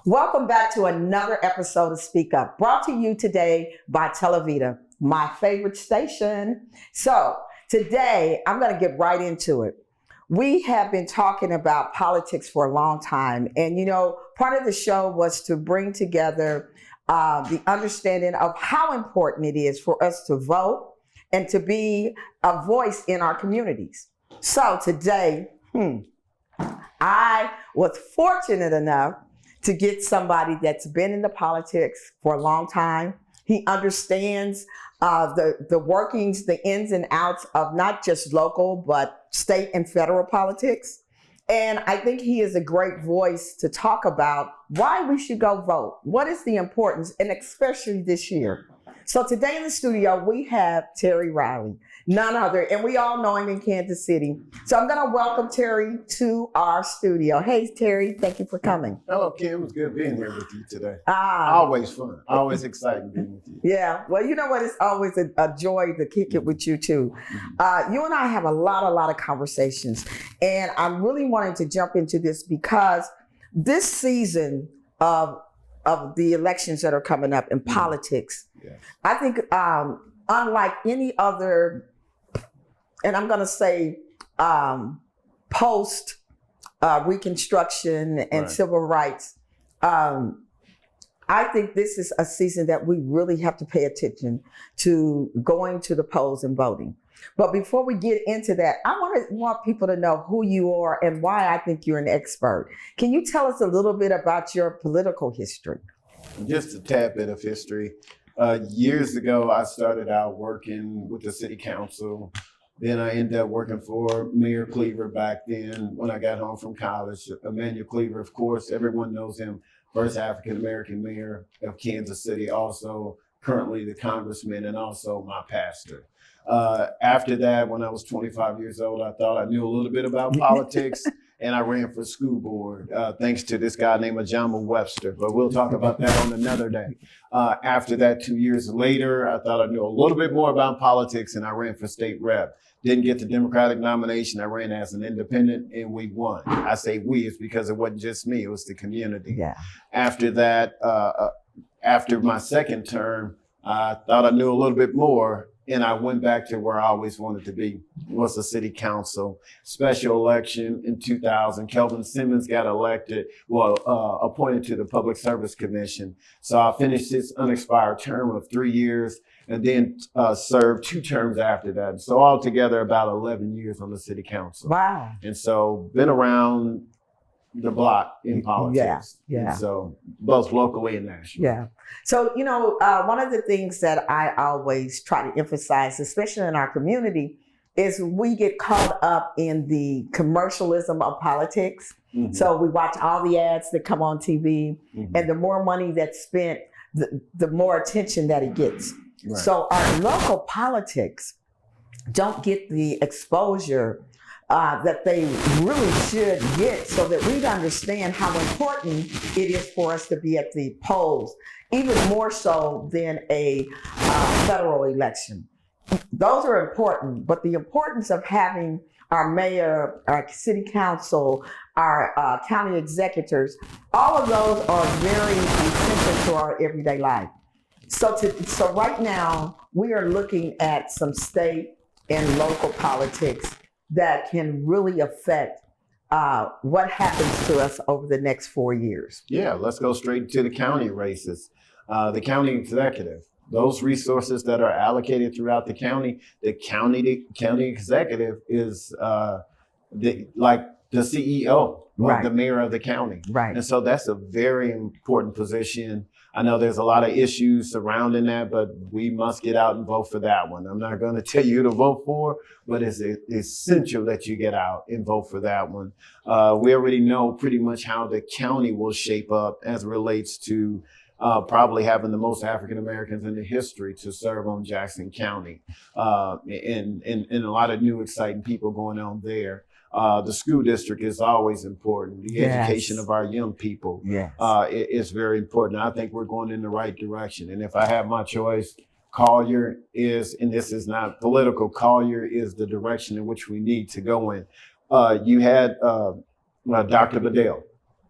Welcome back to another episode of Speak Up, brought to you today by Televida, my favorite station. So today I'm going to get right into it. We have been talking about politics for a long time. And, part of the show was to bring together the understanding of how important it is for us to vote and to be a voice in our communities. So today, I was fortunate enough to get somebody that's been in the politics for a long time. He understands the workings, the ins and outs of not just local, but state and federal politics. And I think he is a great voice to talk about why we should go vote. What is the importance, and especially this year. So today in the studio, we have Terry Riley, none other, and we all know him in Kansas City. So I'm going to welcome Terry to our studio. Hey, Terry, thank you for coming. Hello, Kim. It's good being here with you today. Always fun. Always exciting being with you. Yeah. Well, you know what? It's always a joy to kick it with you, too. You and I have a lot of conversations, and I'm really wanting to jump into this because this season of the elections that are coming up in politics, I think unlike any other, and I'm going to say post Reconstruction and civil rights, I think this is a season that we really have to pay attention to going to the polls and voting. But before we get into that, I want people to know who you are and why I think you're an expert. Can you tell us a little bit about your political history? Just a tad bit of history. Years ago, I started out working with the city council. Then I ended up working for Mayor Cleaver back then when I got home from college. Emmanuel Cleaver, of course, everyone knows him, first African-American mayor of Kansas City, also currently the congressman and also my pastor. After that, when I was 25 years old, I thought I knew a little bit about politics. And I ran for school board, thanks to this guy named Ajama Webster. But we'll talk about that on another day. After that, 2 years later, I thought I knew a little bit more about politics, and I ran for state rep. Didn't get the Democratic nomination. I ran as an independent, and we won. I say we, it's because it wasn't just me, it was the community. Yeah. After that, after my second term, I thought I knew a little bit more. And I went back to where I always wanted to be, was the city council. Special election in 2000, Kelvin Simmons got elected, appointed to the Public Service Commission. So I finished this unexpired term of 3 years and then served 2 terms after that. So altogether about 11 years on the city council. Wow. And so been around the block in politics. Yeah. And so both locally and nationally. Yeah. So, one of the things that I always try to emphasize, especially in our community, is we get caught up in the commercialism of politics. Mm-hmm. So we watch all the ads that come on TV, and the more money that's spent, the more attention that it gets. Right. So our local politics don't get the exposure that they really should get, so that we understand how important it is for us to be at the polls, even more so than a federal election. Those are important, but the importance of having our mayor, our city council, our county executors, all of those are very essential to our everyday life. So right now, we are looking at some state and local politics that can really affect what happens to us over the next 4 years. Yeah, let's go straight to the county races. The county executive, those resources that are allocated throughout the county executive is like the CEO, right, the mayor of the county. Right. And so that's a very important position. I know there's a lot of issues surrounding that, but we must get out and vote for that one. I'm not going to tell you who to vote for, but it's essential that you get out and vote for that one. We already know pretty much how the county will shape up as it relates to probably having the most African Americans in the history to serve on Jackson County, and a lot of new exciting people going on there. The school district is always important. The education of our young people is very important. I think we're going in the right direction. And if I have my choice, Collier is, and this is not political, Collier is the direction in which we need to go in. You had Dr. Bedell.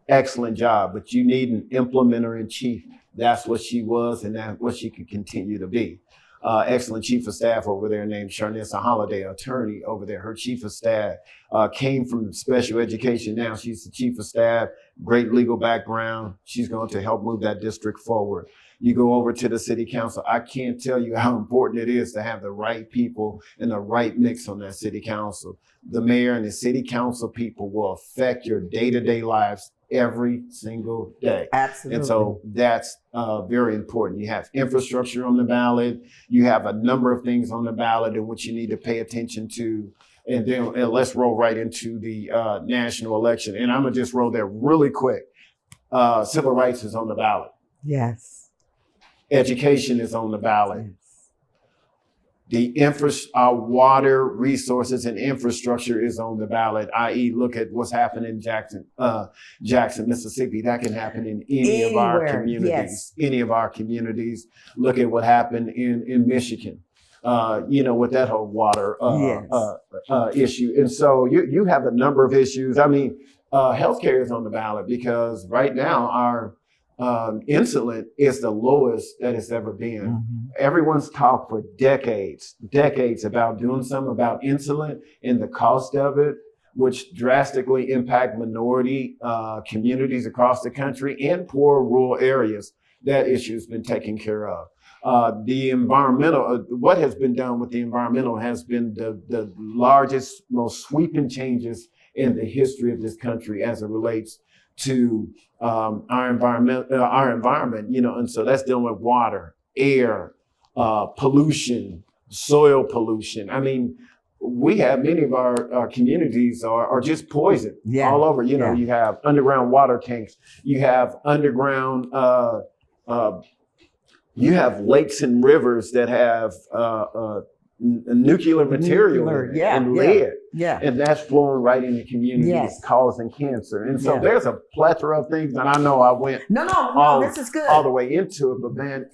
excellent job, but you need an implementer in chief. That's what she was, and that's what she could continue to be. Excellent chief of staff over there named Sharnessa Holiday, attorney over there. Her chief of staff came from special education. Now she's the chief of staff, great legal background. She's going to help move that district forward. You go over to the city council. I can't tell you how important it is to have the right people and the right mix on that city council. The mayor and the city council people will affect your day-to-day lives every single day. Absolutely. And so that's very important. You have infrastructure on the ballot. You have a number of things on the ballot in which you need to pay attention to. And then let's roll right into the national election. And I'm going to just roll there really quick. Civil rights is on the ballot. Yes. Education is on the ballot. The water resources and infrastructure is on the ballot, i.e. look at what's happening in Jackson, Mississippi. That can happen in any of our communities. Yes. Any of our communities. Look at what happened in Michigan, with that whole water issue. And so you have a number of issues. I mean, healthcare is on the ballot because right now our insulin is the lowest that it's ever been. Mm-hmm. Everyone's talked for decades about doing something about insulin and the cost of it, which drastically impact minority communities across the country and poor rural areas. That issue has been taken care of. The environmental, what has been done with the environmental has been the largest, most sweeping changes in the history of this country as it relates to our environment, and so that's dealing with water, air, pollution, soil pollution. I mean, we have many of our communities are just poison all over. You have underground water tanks, you have underground, you have lakes and rivers that have nuclear material and lead. And that's flowing right into communities, causing cancer. And so there's a plethora of things. And I know I went this is good. all the way into it, but man,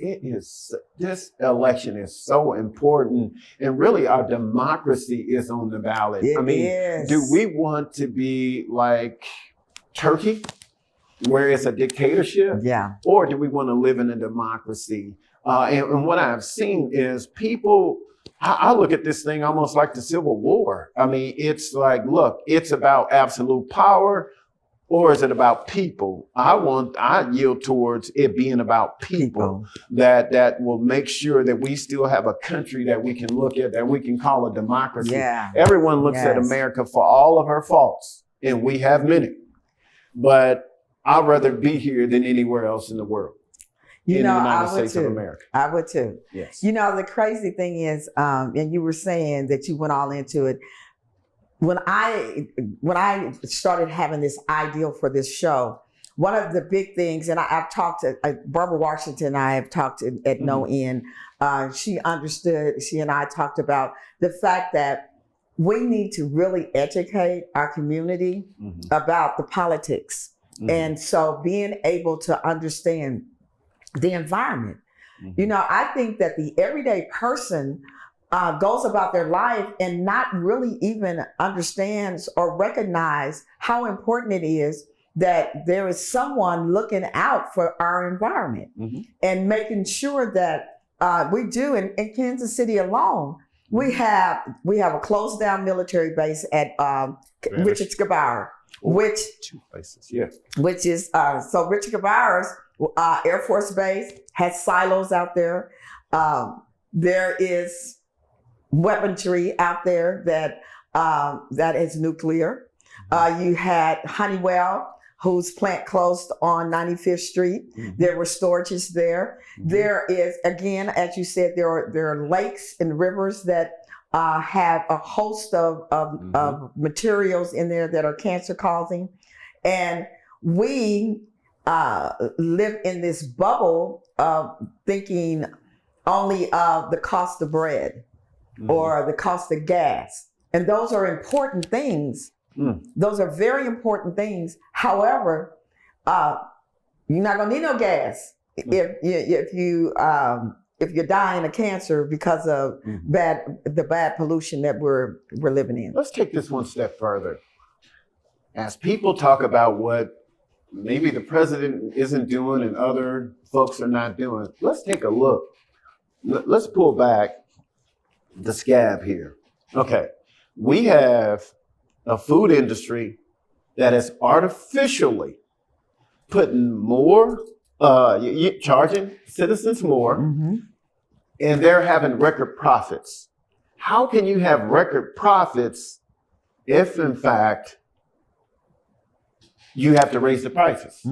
this election is so important. And really our democracy is on the ballot. Do we want to be like Turkey, where it's a dictatorship? Or do we want to live in a democracy? And what I've seen is people, I look at this thing almost like the Civil War. I mean, it's like, look, it's about absolute power, or is it about people? I yield towards it being about people. That will make sure that we still have a country that we can look at, that we can call a democracy. Everyone looks at America for all of her faults, and we have many. But I'd rather be here than anywhere else in the world. In the United States of America. I would too. Yes. The crazy thing is, and you were saying that you went all into it. When I started having this ideal for this show, one of the big things, and I've talked to Barbara Washington and I have talked at no end. She understood, she and I talked about the fact that we need to really educate our community about the politics. And so being able to understand the environment. I think that the everyday person goes about their life and not really even understands or recognize how important it is that there is someone looking out for our environment and making sure that we do. In Kansas City alone, we have a closed down military base at Richard Scabbard, which is so Richard Scabbard's Air Force Base has silos out there. There is weaponry out there that is nuclear. You had Honeywell, whose plant closed on 95th Street. There were storages there. There is, again, as you said, there are lakes and rivers that have a host of materials in there that are cancer causing. And we live in this bubble of thinking only of the cost of bread or the cost of gas. And those are important things. Those are very important things. However, you're not gonna need no gas if you're dying of cancer because of the bad pollution that we're living in. Let's take this one step further. As people talk about what maybe the president isn't doing and other folks are not doing. Let's take a look. Let's pull back the scab here. Okay, we have a food industry that is artificially putting more, charging citizens more, and they're having record profits. How can you have record profits if, in fact, you have to raise the prices?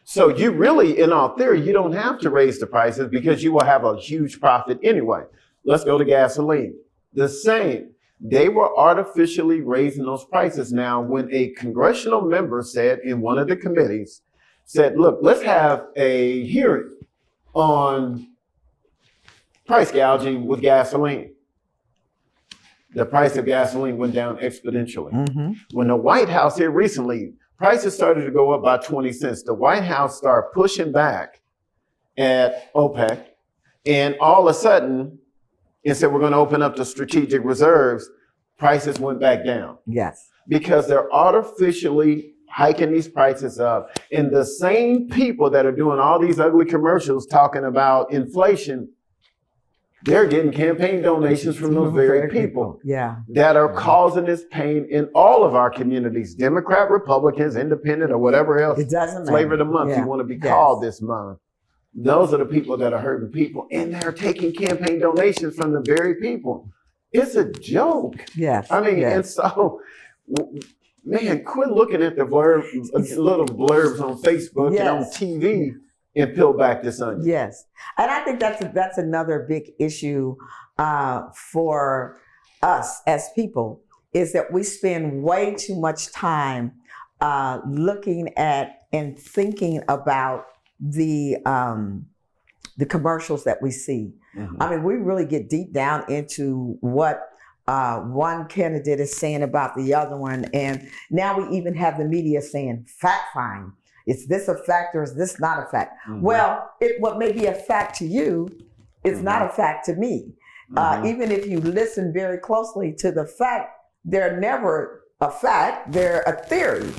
So you really, in all theory, you don't have to raise the prices because you will have a huge profit anyway. Let's go to gasoline. The same. They were artificially raising those prices. Now, when a congressional member said in one of the committees, said, look, let's have a hearing on price gouging with gasoline. The price of gasoline went down exponentially. When the White House here recently, prices started to go up by 20 cents. The White House started pushing back at OPEC, and all of a sudden, and said, we're going to open up the strategic reserves, prices went back down. Yes. Because they're artificially hiking these prices up. And the same people that are doing all these ugly commercials talking about inflation, they're getting campaign donations from those very people that are causing this pain in all of our communities, Democrat, Republicans, Independent, or whatever else It doesn't matter. flavor of the month you want to be called this month. Those are the people that are hurting people, and they're taking campaign donations from the very people. It's a joke. Yes. I mean, and so, man, quit looking at the little blurbs on Facebook and on TV and peel back this onion. Yes. And I think that's another big issue for us as people, is that we spend way too much time looking at and thinking about the commercials that we see. I mean, we really get deep down into what one candidate is saying about the other one, and now we even have the media saying fact find. Is this a fact or is this not a fact? Well, what may be a fact to you is not a fact to me. Even if you listen very closely to the fact, they're never a fact, they're a theory.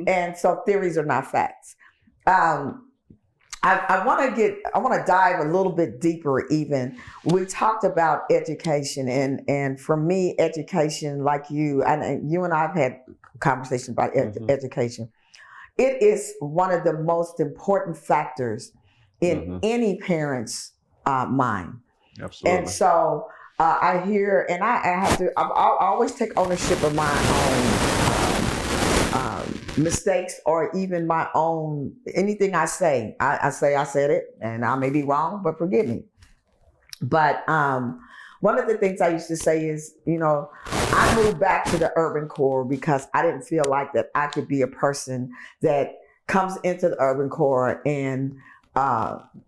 And so theories are not facts. I want to dive a little bit deeper even. We talked about education, and for me, education, like you and I have had conversations about education. It is one of the most important factors in any parent's mind. Absolutely. And so I hear, and I always take ownership of my own mistakes, or even my own, anything I say. I said it, and I may be wrong, but forgive me. But one of the things I used to say is, I moved back to the urban core because I didn't feel like that I could be a person that comes into the urban core and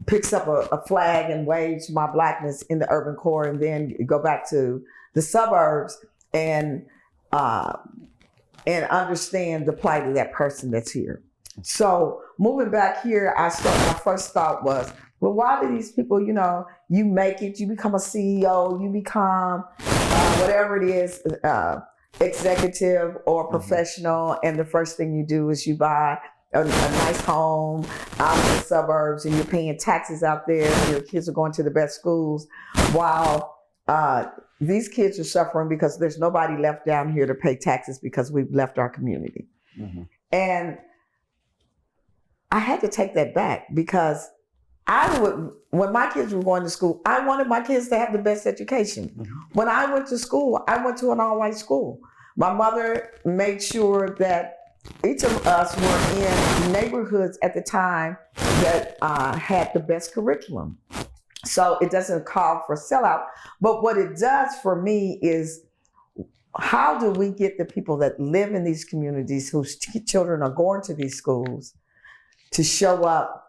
picks up a flag and waves my blackness in the urban core, and then go back to the suburbs and understand the plight of that person that's here. So moving back here, my first thought was, well, why do these people, you make it, you become a CEO, you become whatever it is, executive or professional, and the first thing you do is you buy a nice home out in the suburbs, and you're paying taxes out there, and your kids are going to the best schools, while these kids are suffering because there's nobody left down here to pay taxes because we've left our community. And I had to take that back, because when my kids were going to school, I wanted my kids to have the best education. When I went to school, I went to an all-white school. My mother made sure that each of us were in neighborhoods at the time that had the best curriculum. So it doesn't call for sellout. But what it does for me is, how do we get the people that live in these communities whose children are going to these schools to show up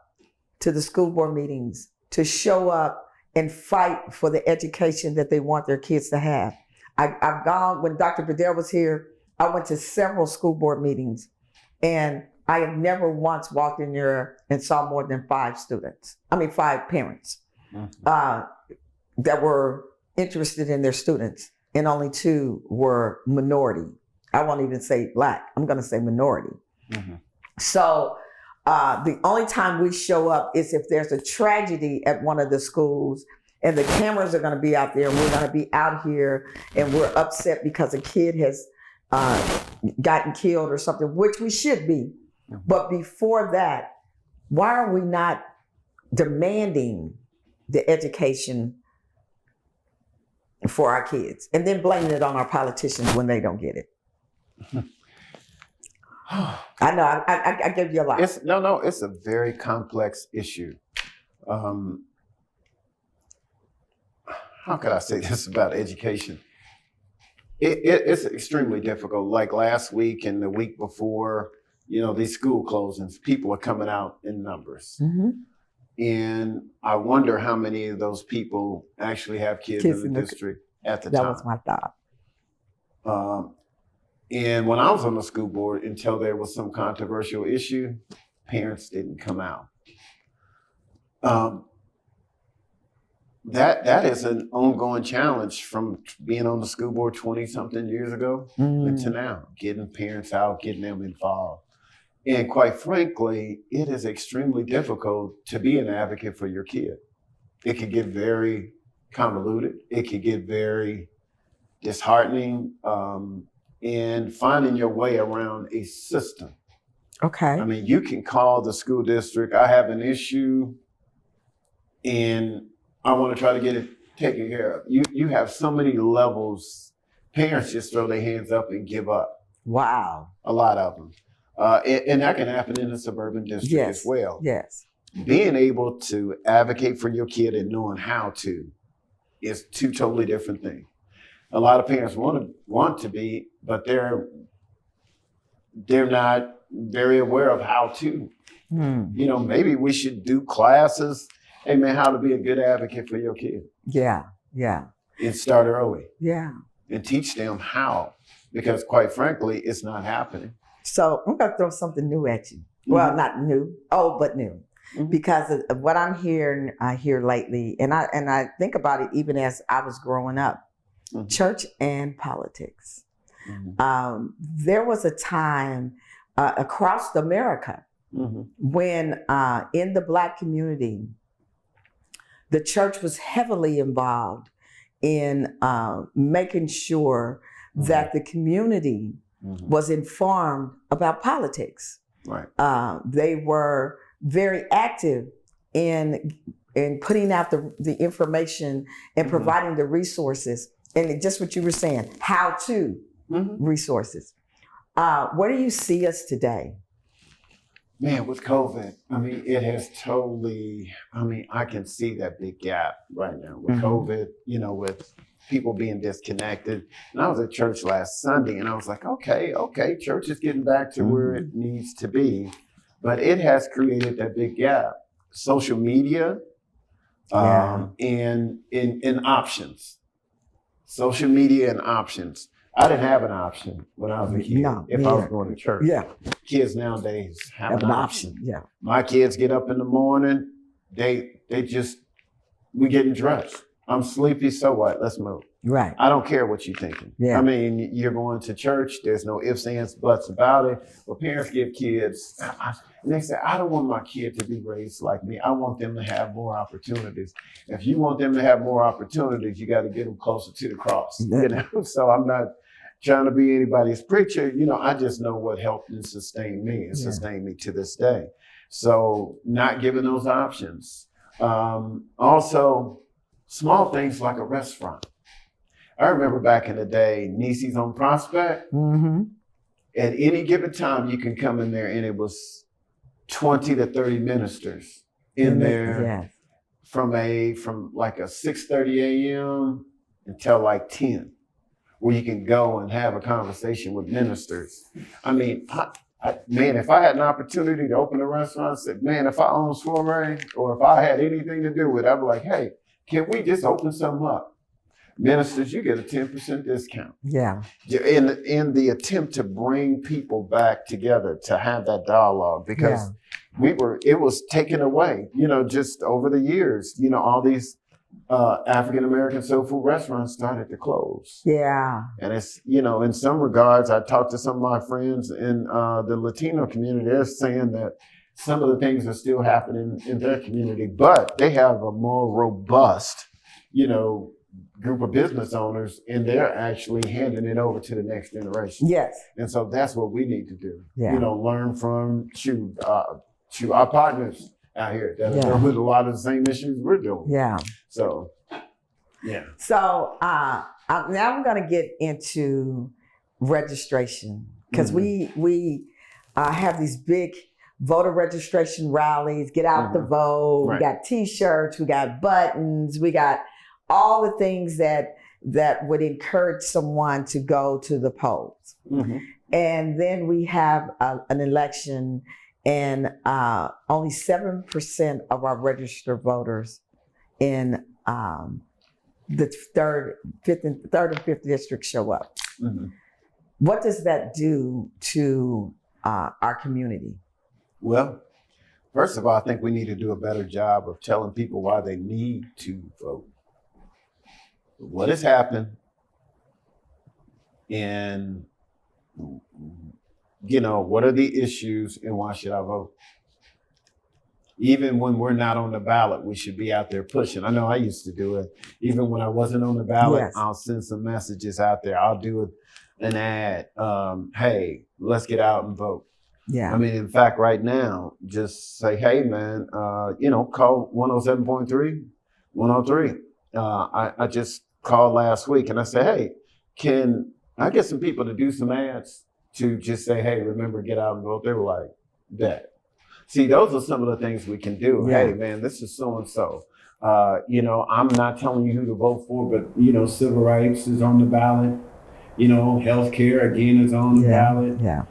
to the school board meetings, to show up and fight for the education that they want their kids to have? I've gone, when Dr. Bedell was here, I went to several school board meetings, and I have never once walked in there and saw more than 5 parents that were interested in their students, and only 2 were minority. I won't even say black, I'm gonna say minority. So The only time we show up is if there's a tragedy at one of the schools and the cameras are going to be out there and we're going to be out here and we're upset because a kid has gotten killed or something, which we should be. Mhm. But before that, why are we not demanding the education for our kids and then blaming it on our politicians when they don't get it? I know, I give you a lot. It's a very complex issue. How could I say this about education? It's extremely difficult. Like last week and the week before, these school closings, people are coming out in numbers. Mm-hmm. And I wonder how many of those people actually have kids in the district at the time. That was my thought. And when I was on the school board, until there was some controversial issue, parents didn't come out. That is an ongoing challenge from being on the school board 20-something years ago to now, getting parents out, getting them involved. And quite frankly, it is extremely difficult to be an advocate for your kid. It can get very convoluted. It can get very disheartening. And finding your way around a system. Okay. I mean, you can call the school district, I have an issue, and I want to try to get it taken care of. You have so many levels. Parents just throw their hands up and give up. Wow. A lot of them. And that can happen in a suburban district as well. Yes. Being able to advocate for your kid and knowing how to is two totally different things. A lot of parents want to be, but they're not very aware of how to. Maybe we should do classes. Hey man, how to be a good advocate for your kid. Yeah. And start early. Yeah. And teach them how, because quite frankly, it's not happening. So I'm gonna throw something new at you. Well, not new, but new, because of what I'm hearing here lately, and I think about it even as I was growing up. Church and politics. There was a time across America when in the Black community, the church was heavily involved in making sure that the community was informed about politics. Right. They were very active in putting out the information and providing the resources. And just what you were saying, how to resources. Where do you see us today? Man, with COVID, I mean, it has totally, I can see that big gap right now with COVID, with people being disconnected. And I was at church last Sunday and I was like, okay, church is getting back to where it needs to be. But it has created that big gap. Social media and in options. Social media and options. I didn't have an option when I was a kid. If I was going to church. Yeah. Kids nowadays have an option. Yeah. My kids get up in the morning. We getting dressed. I'm sleepy, so what? Let's move. Right. I don't care what you're thinking. Yeah. I mean, you're going to church. There's no ifs, ands, buts about it. But parents give kids, and they say, I don't want my kid to be raised like me. I want them to have more opportunities. If you want them to have more opportunities, you got to get them closer to the cross. So I'm not trying to be anybody's preacher. I just know what helped and sustained me and sustained me to this day. So not giving those options. Also, small things like a restaurant. I remember back in the day, Niecy's on Prospect. At any given time, you can come in there and it was 20 to 30 ministers in there from like a 6:30 a.m. until like 10, where you can go and have a conversation with ministers. I mean, man, if I had an opportunity to open a restaurant, I said, man, if I owned Soiree or if I had anything to do with it, I'd be like, hey, can we just open something up? Ministers, you get a 10% discount. Yeah. In the attempt to bring people back together to have that dialogue, because it was taken away, just over the years, all these African-American soul food restaurants started to close. Yeah. And it's, in some regards, I talked to some of my friends in the Latino community, they're saying that some of the things are still happening in their community, but they have a more robust, group of business owners, and they're actually handing it over to the next generation. Yes. And so that's what we need to do. Yeah. Learn from our partners out here that are dealing with a lot of the same issues we're doing. Yeah. So, yeah. So now I'm going to get into registration, because we have these big voter registration rallies, get out the vote. Right. We got T-shirts, we got buttons, we got all the things that would encourage someone to go to the polls. And then we have an election, and only 7% of our registered voters in the third and fifth district show up. What does that do to our community? Well, first of all, I think we need to do a better job of telling people why they need to vote. What has happened, and what are the issues, and why should I vote? Even when we're not on the ballot, we should be out there pushing. I know I used to do it. Even when I wasn't on the ballot, I'll send some messages out there. I'll do an ad. Hey, let's get out and vote. Yeah. I mean, in fact, right now, just say, hey, man, call 107.3, 103. I just called last week and I said, hey, can I get some people to do some ads to just say, hey, remember, get out and vote? They were like, that. See, those are some of the things we can do. Yeah. Hey, man, this is so-and-so. I'm not telling you who to vote for, but, civil rights is on the ballot. Healthcare, again, is on the ballot. Yeah.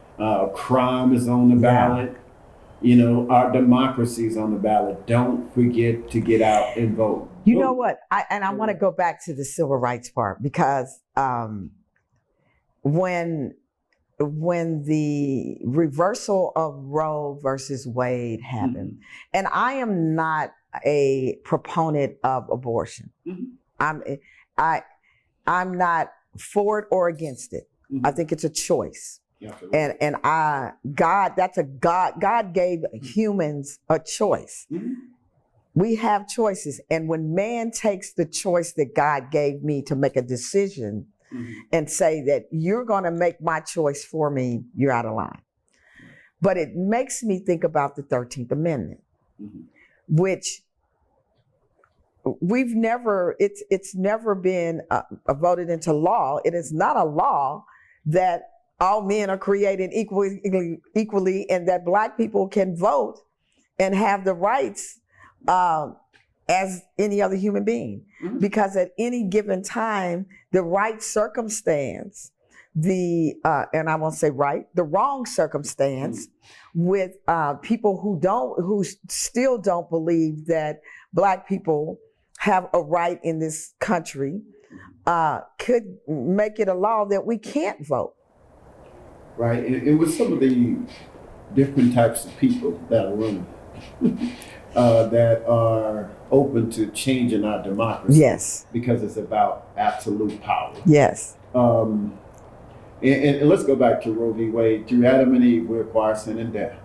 Crime is on the ballot. Our democracy is on the ballot. Don't forget to get out and vote. You know what? I want to go back to the civil rights part, because when the reversal of Roe versus Wade happened, and I am not a proponent of abortion. I'm not for it or against it. I think it's a choice. And God gave humans a choice. We have choices. And when man takes the choice that God gave me to make a decision and say that you're going to make my choice for me, you're out of line. But it makes me think about the 13th Amendment, which it's never been voted into law. It is not a law that all men are created equally, and that Black people can vote and have the rights as any other human being. Because at any given time, the right circumstance, and I won't say right, the wrong circumstance with people who still don't believe that Black people have a right in this country, could make it a law that we can't vote. Right, and with some of the different types of people that are running, that are open to changing our democracy. Yes. Because it's about absolute power. Yes. And let's go back to Roe v. Wade. Through Adam and Eve, we acquire sin and death.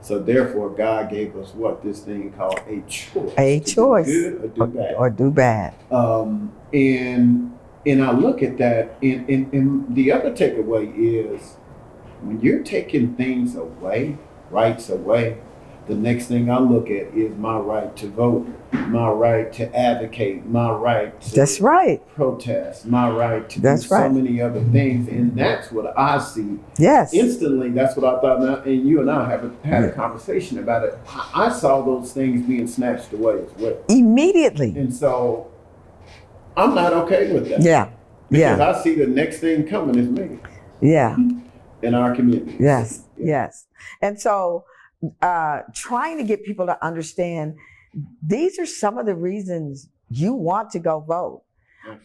So therefore, God gave us this thing called a choice. A choice. Do good or do bad. Or do bad. And I look at that, and the other takeaway is, when you're taking things away, rights away, the next thing I look at is my right to vote, my right to advocate, my right to protest, my right to do so many other things. And that's what I see. Yes. Instantly, that's what I thought. And you and I have had a conversation about it. I saw those things being snatched away as well. Immediately. And so I'm not okay with that. Yeah. Because I see the next thing coming is me. Yeah. In our community. Yes. Yes. And so trying to get people to understand these are some of the reasons you want to go vote.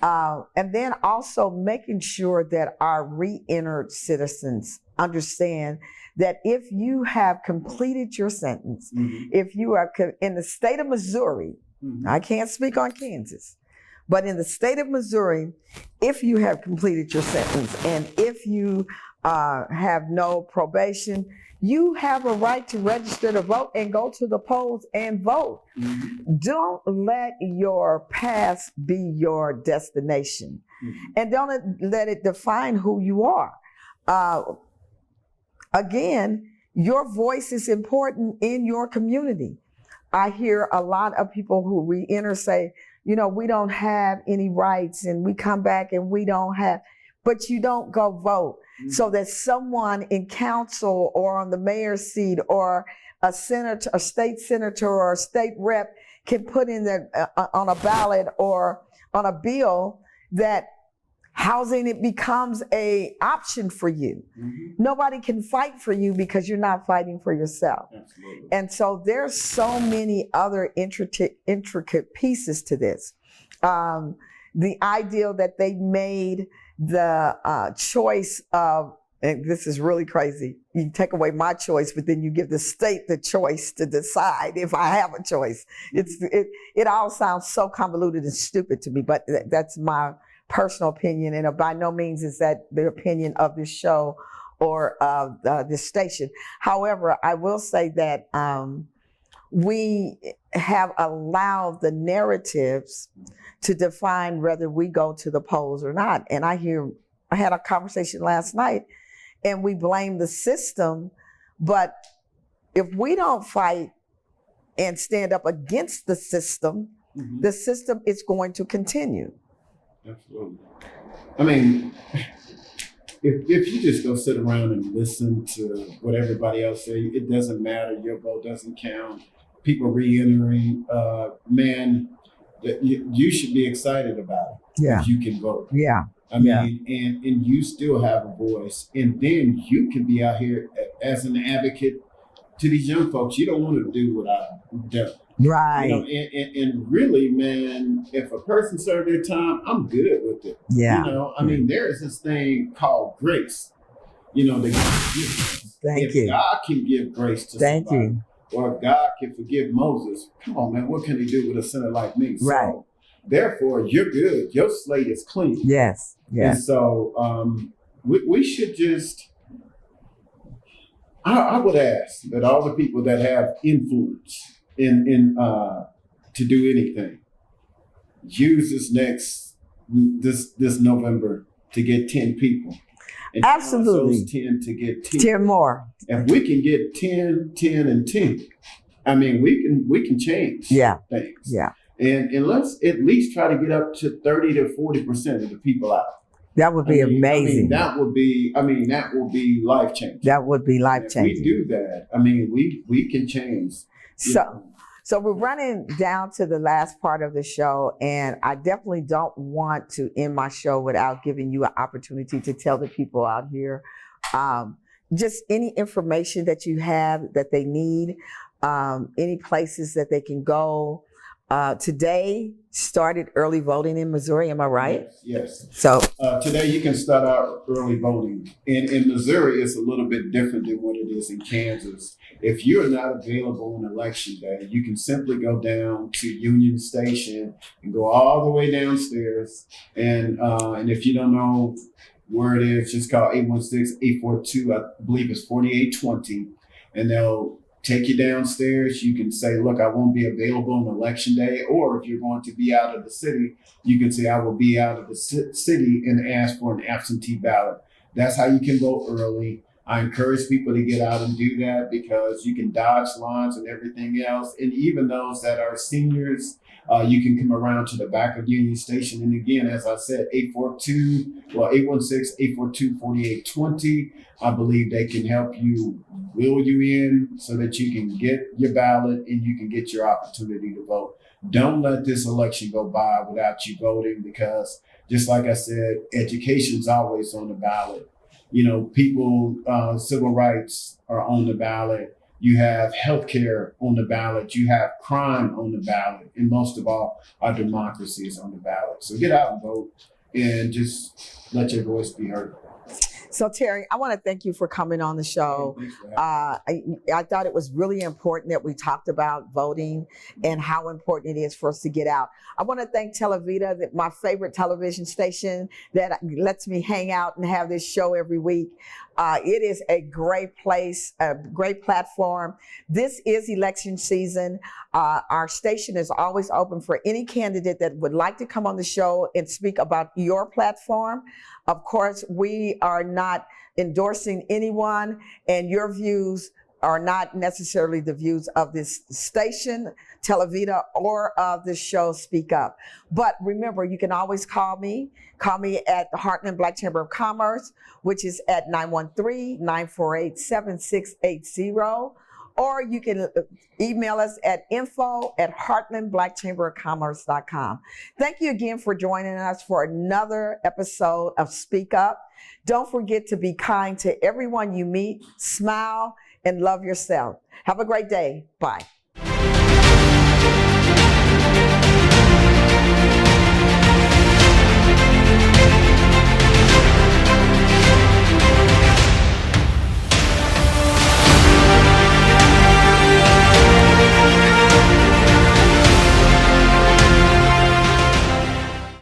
And then also making sure that our re-entered citizens understand that if you have completed your sentence, if you are in the state of Missouri, I can't speak on Kansas, but in the state of Missouri, if you have completed your sentence and if you have no probation, you have a right to register to vote and go to the polls and vote. Mm-hmm. Don't let your past be your destination. Mm-hmm. And don't let it define who you are. Again, your voice is important in your community. I hear a lot of people who re-enter say, we don't have any rights, and we come back and we don't have, but you don't go vote. Mm-hmm. So that someone in council or on the mayor's seat or a senator, a state senator or a state rep can put in on a ballot or on a bill that housing, it becomes a option for you. Mm-hmm. Nobody can fight for you because you're not fighting for yourself. Absolutely. And so there's so many other intricate pieces to this. The ideal that they made the choice of, and this is really crazy, you take away my choice, but then you give the state the choice to decide if I have a choice. It all sounds so convoluted and stupid to me, but that's my personal opinion, and by no means is that the opinion of this show or this station. However, I will say that we have allowed the narratives to define whether we go to the polls or not. And I had a conversation last night, and we blame the system, but if we don't fight and stand up against the system, mm-hmm. the system is going to continue. Absolutely. I mean, if you just go sit around and listen to what everybody else say, it doesn't matter. Your vote doesn't count. People re-entering, man, you should be excited about it. Yeah. If you can vote. Yeah. I mean, and you still have a voice, and then you can be out here as an advocate to these young folks. You don't want to do what I've done. Right. And really, man, if a person served their time, I'm good with it. Yeah. I mean, there is this thing called grace. That Thank if you. God can give grace to somebody, or if God can forgive Moses, come on, man, what can he do with a sinner like me? Right. So, therefore, you're good. Your slate is clean. Yes. Yes. And so we should just, I would ask that all the people that have influence in to do anything, use this November to get 10 people. And absolutely. Those 10 to get 10. 10 more. If we can get 10, 10, and 10, I mean, we can change things. Yeah. And let's at least try to get up to 30 to 40% of the people out. That would be amazing. That will be life changing. That would be life changing. If we do that, I mean, we can change. So we're running down to the last part of the show, and I definitely don't want to end my show without giving you an opportunity to tell the people out here just any information that you have that they need, any places that they can go. Today started early voting in Missouri, am I right? Yes. So today you can start out early voting. In Missouri, it's a little bit different than what it is in Kansas. If you're not available on election day, you can simply go down to Union Station and go all the way downstairs. And if you don't know where it is, just call 816-842, I believe it's 4820, and they'll take you downstairs. You can say, look, I won't be available on election day. Or if you're going to be out of the city, you can say, I will be out of the city, and ask for an absentee ballot. That's how you can vote early. I encourage people to get out and do that because you can dodge lines and everything else. And even those that are seniors, you can come around to the back of Union Station. And again, as I said, 816-842-4820. I believe they can help you wheel you in so that you can get your ballot and you can get your opportunity to vote. Don't let this election go by without you voting, because just like I said, education's always on the ballot. People, civil rights are on the ballot. You have healthcare on the ballot. You have crime on the ballot. And most of all, our democracy is on the ballot. So get out and vote and just let your voice be heard. So Terry, I want to thank you for coming on the show. I thought it was really important that we talked about voting and how important it is for us to get out. I want to thank Televida, my favorite television station that lets me hang out and have this show every week. It is a great place, a great platform. This is election season. Our station is always open for any candidate that would like to come on the show and speak about your platform. Of course, we are not endorsing anyone, and your views are not necessarily the views of this station, Televida, or of the show Speak Up. But remember, you can always call me at the Heartland Black Chamber of Commerce, which is at 913-948-7680. Or you can email us at info@heartlandblackchamberofcommerce.com. Thank you again for joining us for another episode of Speak Up. Don't forget to be kind to everyone you meet, smile, and love yourself. Have a great day. Bye.